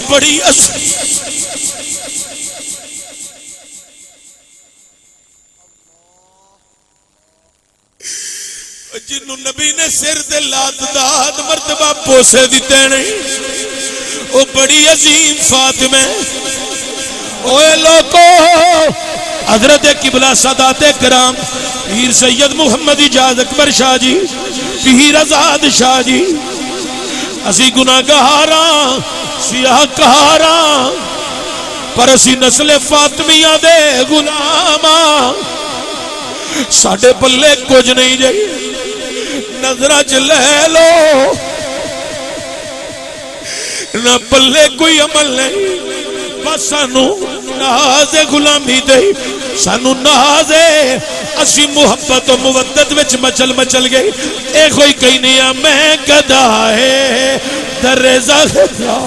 بڑی جنوں نبی نے سر دے لات داد مرتبہ پوسے دیتے نہیں وہ بڑی عظیم فاطمہ اوے لوگو حضرت قبلہ سادات کرام پیر سید محمد اجاز اکبر شاہ جی پیر آزاد شاہ جی اسی گناہ گہاراں سیاہ کہاراں پر اسی نسل فاطمیہ دے غلاماں ساڑھے پلے کچھ نہیں جائی نظرہ چلے لو نہ پلے کوئی عمل نہیں بس سانو ناز غلامی دے سانو ناز اسی محبت و مودت وچ مچل مچل گئی اے کوئی کہیں نہیں میں گدا ہے در زغرا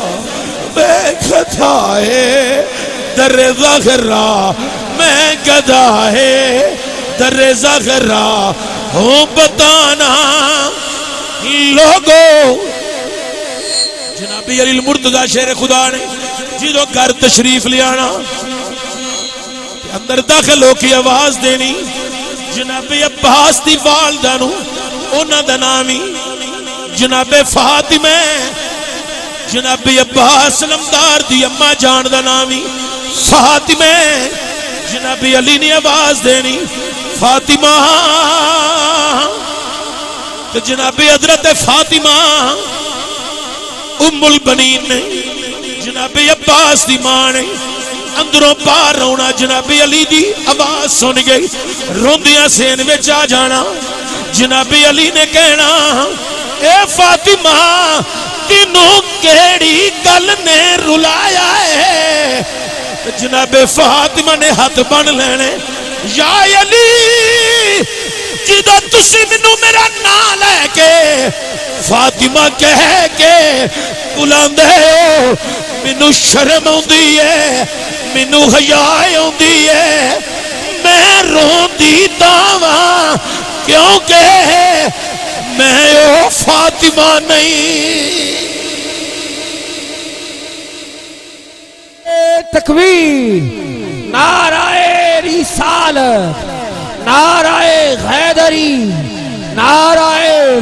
میں گدا ہے در زغرا میں گدا ہے در زغرا ہوں بتانا لوگوں جناب علی المرتضی شیر خدا نے جدو گھر تشریف لے آنا اندر داخل ہو کی آواز دینی جناب عباس دی والدہ نو انہاں دا نامی جناب فاطمہ جناب عباس علمدار دی اماں جان دا نامی فاطمہ جناب علی نے آواز دینی فاطمہ تو جناب حضرت فاطمہ ام البنین نے جناب عباس دی ماں نے اندروں پار رونا جناب علی دی آواز سن گئی روندیاں سین وچ آ جانا جناب علی نے کہنا اے فاطمہ تینوں کیڑی گل نے رلایا ہے جناب فاطمہ نے ہاتھ بن لینے یا علی جدو تسی منو میرا نام لے کے فاطمہ کہہ کے بلاندے ہو منو شرم ہوندی ہے منو حیا ہوندی ہے میں روندی تاواں کیونکہ میں او فاطمہ نہیں تکبیر نعرہ رسالت نعرہ حیدری نعرہ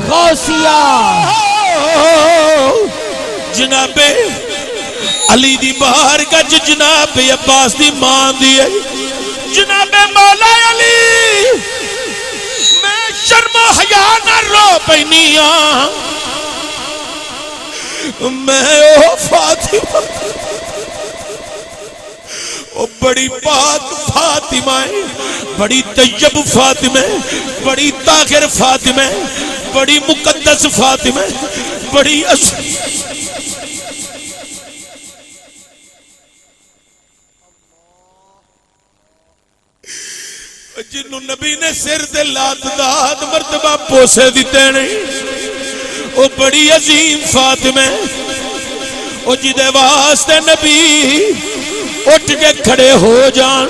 غوثیہ جناب علی دی بہار گج جناب عباس دی مان دی ہے جناب مولا علی میں شرم و حیا نہ رو پینیاں میں او فاطمہ او بڑی پاک فاطمہ بڑی طیب فاطمہ بڑی طاہر فاطمہ بڑی مقدس فاطمہ بڑی جنوں نبی نے سر دے لات داد مرتبہ پوسے دیتے نہیں او بڑی عظیم فاطمہ او جدے واسطے نبی اٹھ کے کھڑے ہو جان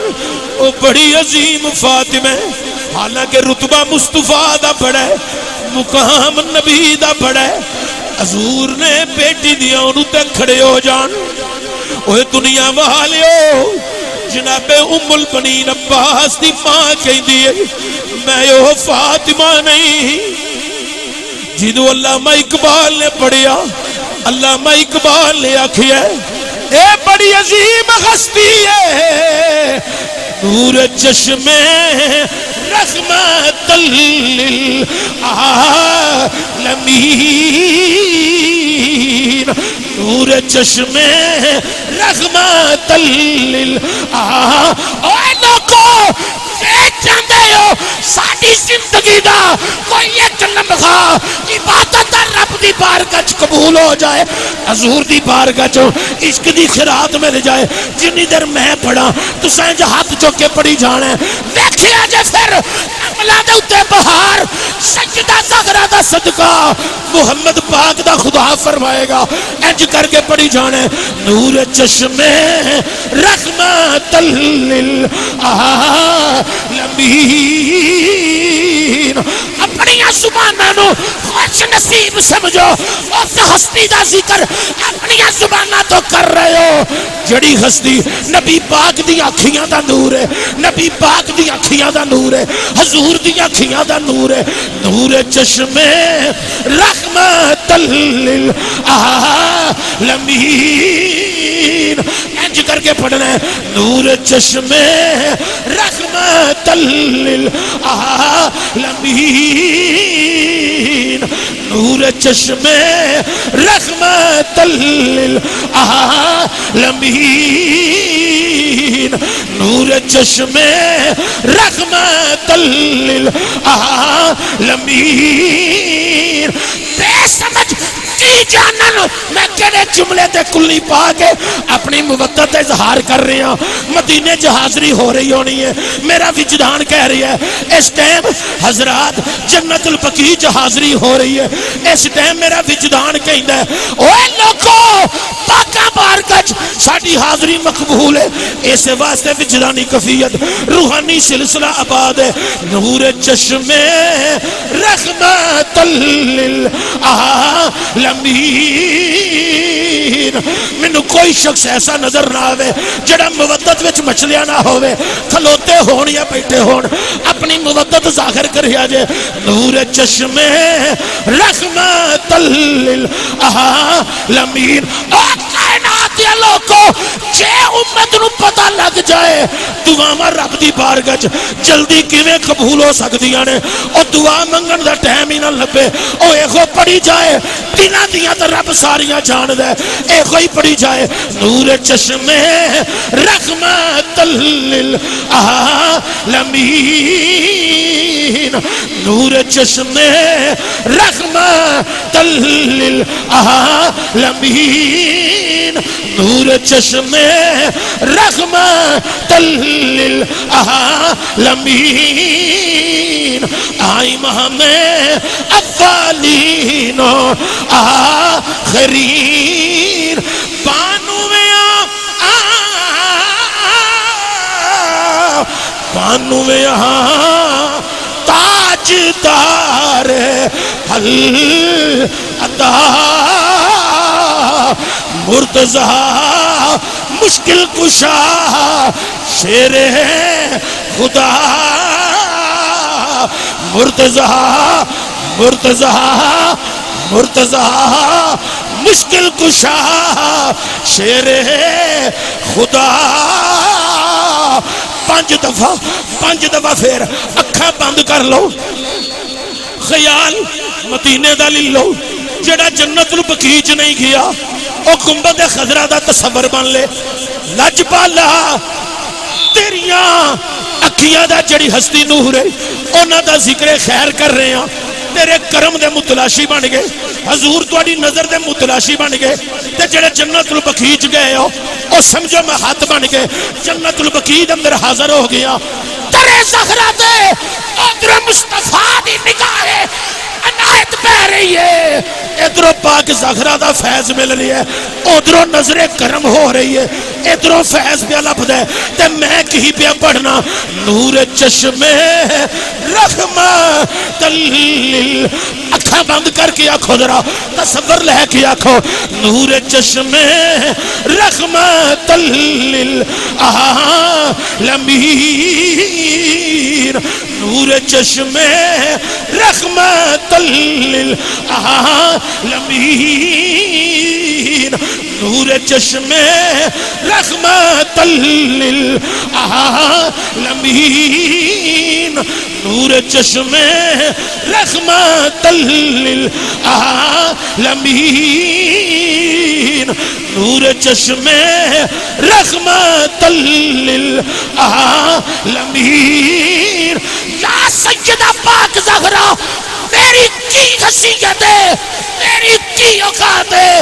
او بڑی عظیم فاطمہ حالانکہ رتبہ مصطفیٰ دا بڑا ہے مقام نبی دا بڑا ہے حضور نے بیٹی دیا انہوں تے کھڑے ہو جان اوہ دنیا والیو جناب ام البنین عباس دی ماں کہیں دیئے میں او فاطمہ نہیں جدو علامہ اقبال نے پڑھیا علامہ اقبال نے آکھیا اے بڑی عظیم ہستی ہے نور چشم رحمت للعالمین نور چشم رحمت للعالمین اے لوگو چاہتے ہو ساری زندگی دا کوئی ایک لمحہ عبادت رب دی بارگاہ قبول ہو جائے حضور دی بارگاہ عشق دی خیرات مل جائے جنی دیر میں پڑھا تو سینج ہاتھ چوکے پڑھی جانے دیکھیا جے پھر عملہ دے اتے بہار سجدہ زغرہ دا صدقہ محمد پاک دا خدا فرمائے گا انج کر کے پڑھی جانے نور چشم رحمت للعالمین اپنی زبانوں خوش نصیب سمجھو اس ہستی دا ذکر اپنی زبانہ تو کر رہے ہو جڑی ہستی نبی پاک دی اکھیاں دا نور ہے، نبی پاک دی اکھیاں دا نور ہے، حضور دی اکھیاں دا نور ہے، نور چشمے رحمت للعالمین، انج کر کے پڑھنا ہے، نور چشمے رحمت للعالمین، نور چشمے رحمت للعالمین، نور چشمے رحمت للعالمین۔ بے سمجھ کی جانن میں کہنے جملے تے کلی پا کے اپنی مودت اظہار کر رہے ہیں، مدینے جو حاضری ہو رہی ہونی ہے، میرا وجدان کہہ رہی ہے اس ٹائم حضرات جنت البقیع جو حاضری ہو رہی ہے، اس ٹائم میرا وجدان کہندا ہے اوے لوگو پاکاں بارگاہ ساڈی حاضری مقبول ہے، اس واسطے وجدانی کفیت روحانی سلسلہ آباد ہے۔ نور چشمے رحمت للعالمین، مینوں کوئی شخص ایسا نظر نہ آوے جڑا مودت وچ مچلیا نہ ہوئے، کھلوتے ہون یا بیٹھے ہون اپنی مودت ظاہر کریا جے۔ نور چشمے رحمت للعالمین، کائنات دے لوگو جے امت نو پتہ لگ جائے دعاواں رب دی بارگاہ جلدی کیویں قبول ہو سکدیاں نے، او دعا منگن دا ٹائم ہی نہ لبے، او ایہو پڑھی جائے دلاں دیاں تے رب ساریاں جاندا ہے، ایہو ہی پڑھی جائے نور چشمے رحمت للعالمین، نور چشمے رحمت للعالمین، نور چشمے رحمت للعالمین، آئی امام اولین و آخرین، بانویاں تاجدار العطا، مرتضی مشکل کشا شیر خدا، مرتضی مشکل کشا شیر خدا۔ پانچ دفعہ پھر اکھاں بند کر لو، خیال مدینے دا لے لو، جڑا جنت البقیع نہیں گیا او گنبد خضرا دا تصور بن لے۔ لجپالا تیریاں اکھیاں دا جڑی ہستی نور ہے انہاں دا ذکر خیر کر رہے ہیں، تیرے کرم دے متلاشی بن گئے، حضور تواڈی نظر دے متلاشی بن گئے، تے جڑے جنت البقیع گئے ہو او سمجھو میں ہاتھ بن گئے، جنت البقیع اندر حاضر ہو گیا۔ ترے زہرا دے ادھر مصطفیٰ دی نگاہ عنایت پہ رہی ہے، ادھروں پاک زہرا دا فیض مل رہی ہے، ادھروں نظر کرم ہو رہی ہے، ادھروں فیض پہ لبدا ہے، تے میں کہیں پہ پڑھنا نور چشمے رحمت اکھاں بند کر کے آکھو ذرا تصور لے کے آکھو نور چشمے رحمت للعالمین، نور چشمے رحمت للعالمین، نور چشمے رحمت للعالمین، نور چشمے رحمت للعالمین، نور چشمے رحمت للعالمین۔ یا سیدہ پاک زہرا میری کی حیثیت ہے، میری کی اوقات ہے،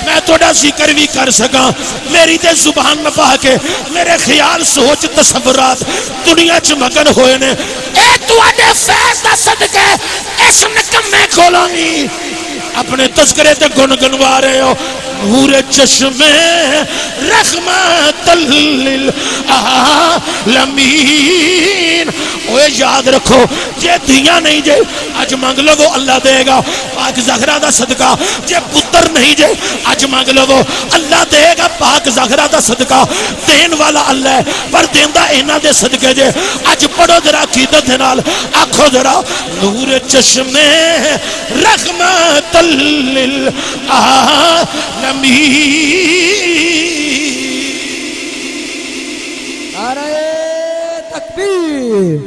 میں تھوڑا ذکر بھی کر سکا، میری تے زبان نہ پا کے میرے خیال سوچ تصورات دنیا چ مگن ہوئے نے، اے تواڈے فیض دا صدقہ اس نکمے کولوں اپنے تذکرے تے گن گنوا رہے ہو نور چشمے رحمت للعالمین. اوے یاد رکھو جے دھیاں نہیں جے اج منگ لو اللہ دے گا پاک زہرا دا صدقہ. جے پتر نہیں جے اج منگ لو اللہ دے گا پاک زہرا دا صدقہ. دین والا اللہ ہے پر دیندا انہاں دے صدقے جے. اج پڑھو ذرا عقیدت دے نال آکھو ذرا نور چشمے رحمت للعالمین. نعرہ تکبیر،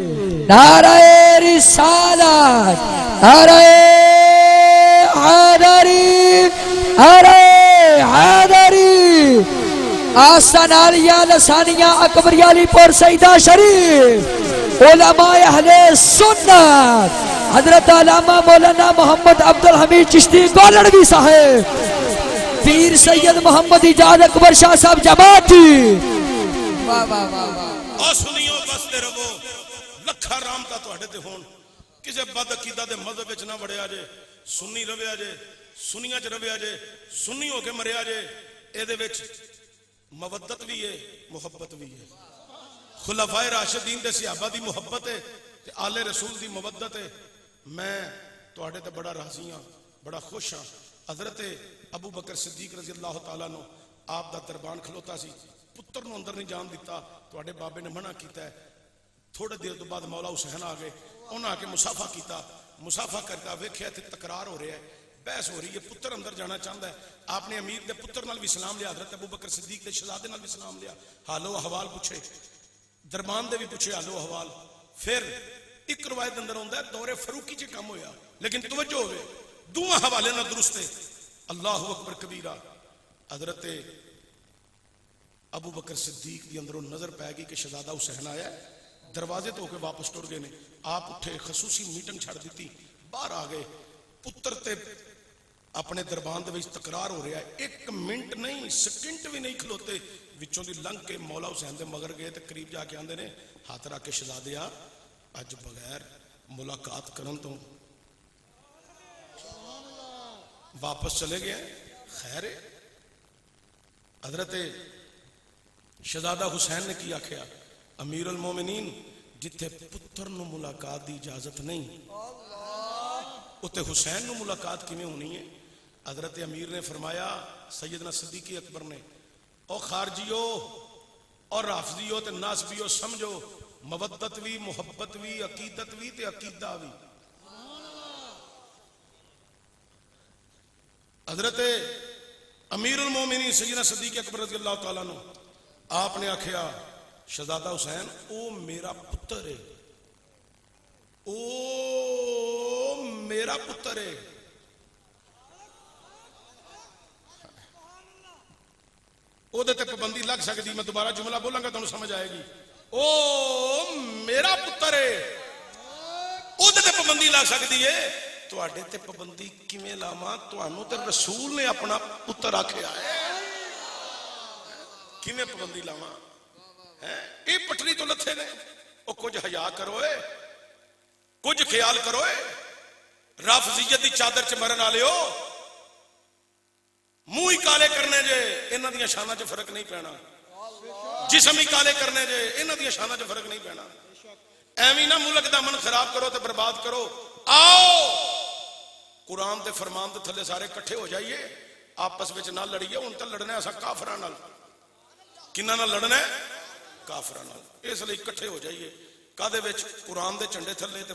نعرہ رسالت، نعرہ حیدری، نعرہ حیدری. آستان عالیہ لسانیہ اکبری علی پور سیدہ شریف، علماء اہل سنت حضرت علامہ مولانا محمد عبدالحمید چشتی گولڑوی صاحب، پیر سید محمد ایجاد اکبر شاہ صاحب جماعتی. واہ واہ واہ واہ. اور سنیو بستے رہو لکھا رامتا تواڈے تے ہون. کسے بد عقیدہ دے مذہب وچ نہ وڑیا جے. سنی رویا جے، سنیاں چ رویا جے، سنی ہو کے مریا جے. اے دے وچ مودت بھی ہے محبت بھی ہے. خلفائے راشدین دے صحابہ دی محبت ہے تے آل رسول دی مودت ہے. میں تواڈے تے بڑا راضی ہاں، بڑا خوش ہاں. حضرت ابو بکر صدیق رضی اللہ تعالیٰ نو آپ دا دربان کھلوتا سی، پتر نو اندر نہیں جان دیتا. تواڈے بابے نے منع کیتا ہے. تھوڑے دیر تو بعد مولا حسین آ گئے، انہاں آ کے مسافہ کیتا. مسافہ کرتا ویکھیا تے تکرار ہو رہا ہے، بحث ہو رہی ہے. پتر اندر جانا چاہتا ہے. آپ نے امیر دے پتر نال بھی سلام لیا، حضرت ابو بکر صدیق دے شہزادے نال بھی سلام لیا. حال و احوال پوچھے، دربان دے بھی پوچھے حال و احوال. پھر ایک روایت اندر ہوندا ہے دور فاروقی چ کم ہویا، لیکن توجہ ہوئے دوواں حوالے نال درست ہے. اللہ اکبر کبیرہ. حضرت ابو بکر صدیق دی اندروں نظر پائے گی کہ شہزادہ حسین آیا ہے. دروازے تو ہو کے واپس ٹر گئے نے. آپ اٹھے، خصوصی میٹنگ چھڑ دیتی، باہر آ گئے. پتر تے اپنے دربان دے وچ تکرار ہو رہا ہے. ایک منٹ نہیں، سیکنڈ بھی نہیں کھلوتے. وچوں دی لنگ کے مولا حسین دے مگر گئے تے قریب جا کے آندے نے ہاتھ رکھ کے شہزادیا اج بغیر ملاقات کرن تو واپس چلے گئے. خیر ہے. حضرت شہزادہ حسین نے کی آکھیا امیر المومنین جتھے پتر نو ملاقات دی اجازت نہیں اتے حسین نو ملاقات کیویں ہونی ہے. حضرت امیر نے فرمایا سیدنا صدیق اکبر نے او خارجیو اور رافضیو تے ناسبیو سمجھو مودت بھی محبت بھی عقیدت بھی تے عقیدہ بھی. حضرت امیر المومنین سیدنا صدیق اکبر رضی اللہ تعالیٰ عنہ آپ نے آکھیا شہزادہ حسین او میرا پتر ہے، او میرا پتر ہے. او دے تے پابندی لگ سکتی. میں دوبارہ جملہ بولاں گا تانوں سمجھ آئے گی. او میرا پتر ہے، او دے تے پابندی لگ سکتی ہے. تواڈے تے پابندی کیویں لاواں؟ تانوں تے رسول نے اپنا پتر آکھیا ہے، کیویں پابندی لاواں؟ اے پٹری تو لتھے نے. او کچھ حیا کرو اے، کچھ خیال کرو اے. رافضیت دی چادر چ مرن والے ہو، منہ ہی کالے کرنے جے، انہاں دیاں شاناں چ فرق نہیں پینا. جسم ہی کالے کرنے جے، انہاں دیاں شاناں چ فرق نہیں پینا. ایویں نہ ملک دا من خراب کرو تے برباد کرو. آؤ قرآن دے فرمان دے تھلے سارے کٹھے ہو جائیے، آپس وچ نہ لڑیے. ہن تے لڑنا ہے اساں کافراں نال. کناں نال لڑنا ہے؟ کافراں نال. اس لیے کٹھے ہو جائیے. کادے وچ؟ قرآن دے جھنڈے تھلے تے